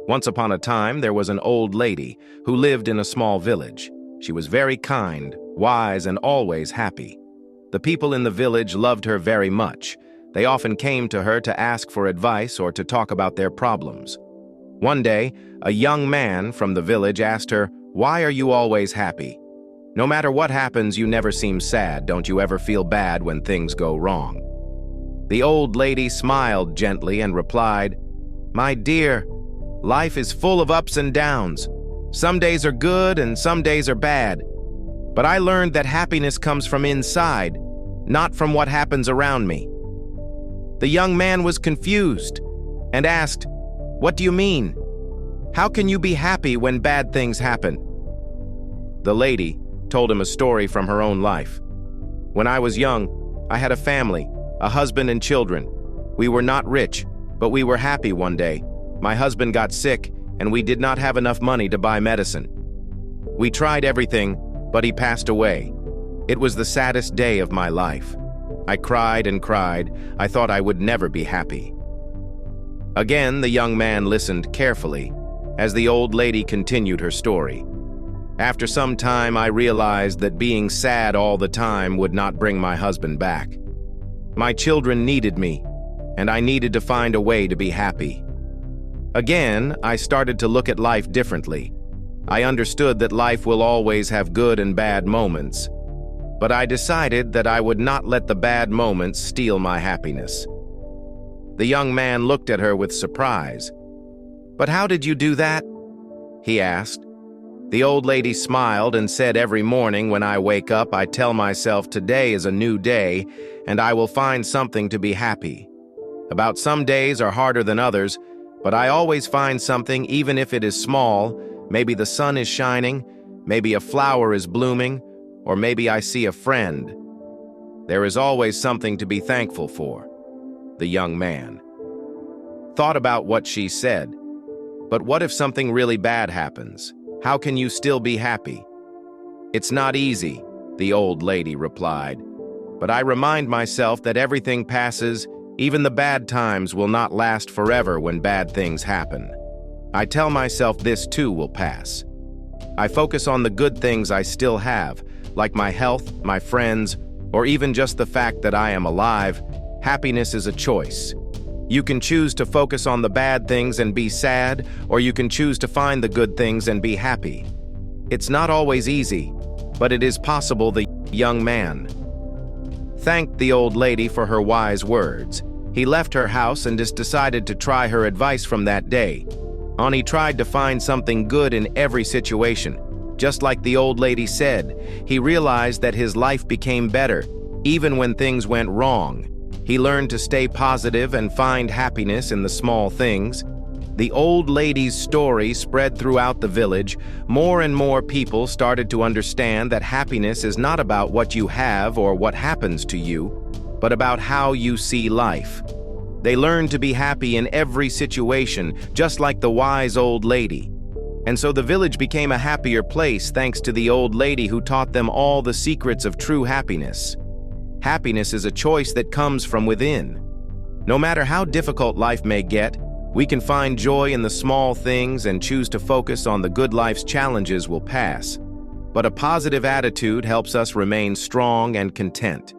Once upon a time, there was an old lady who lived in a small village. She was very kind, wise, and always happy. The people in the village loved her very much. They often came to her to ask for advice or to talk about their problems. One day, a young man from the village asked her, "Why are you always happy? No matter what happens, you never seem sad. Don't you ever feel bad when things go wrong?" The old lady smiled gently and replied, "My dear, life is full of ups and downs. Some days are good and some days are bad. But I learned that happiness comes from inside, not from what happens around me." The young man was confused and asked, "What do you mean? How can you be happy when bad things happen?" The lady told him a story from her own life. "When I was young, I had a family, a husband and children. We were not rich, but we were happy one day. My husband got sick, and we did not have enough money to buy medicine. We tried everything, but he passed away. It was the saddest day of my life. I cried and cried. I thought I would never be happy." Again, the young man listened carefully as the old lady continued her story. "After some time, I realized that being sad all the time would not bring my husband back. My children needed me, and I needed to find a way to be happy. Again, I started to look at life differently. I understood that life will always have good and bad moments, but I decided that I would not let the bad moments steal my happiness." The young man looked at her with surprise. "But how did you do that?" he asked. The old lady smiled and said, "Every morning when I wake up, I tell myself today is a new day and I will find something to be happy. About some days are harder than others, but I always find something, even if it is small. Maybe the sun is shining, maybe a flower is blooming, or maybe I see a friend. There is always something to be thankful for." The young man thought about what she said. "But what if something really bad happens? How can you still be happy?" "It's not easy," the old lady replied. "But I remind myself that everything passes. Even the bad times will not last forever when bad things happen. I tell myself this too will pass. I focus on the good things I still have, like my health, my friends, or even just the fact that I am alive. Happiness is a choice. You can choose to focus on the bad things and be sad, or you can choose to find the good things and be happy. It's not always easy, but it is possible." The young man thanked the old lady for her wise words. He left her house and just decided to try her advice from that day on. He tried to find something good in every situation. Just like the old lady said, he realized that his life became better, even when things went wrong. He learned to stay positive and find happiness in the small things. The old lady's story spread throughout the village. More and more people started to understand that happiness is not about what you have or what happens to you, but about how you see life. They learned to be happy in every situation, just like the wise old lady. And so the village became a happier place thanks to the old lady who taught them all the secrets of true happiness. Happiness is a choice that comes from within. No matter how difficult life may get, we can find joy in the small things and choose to focus on the good. Life's challenges will pass, but a positive attitude helps us remain strong and content.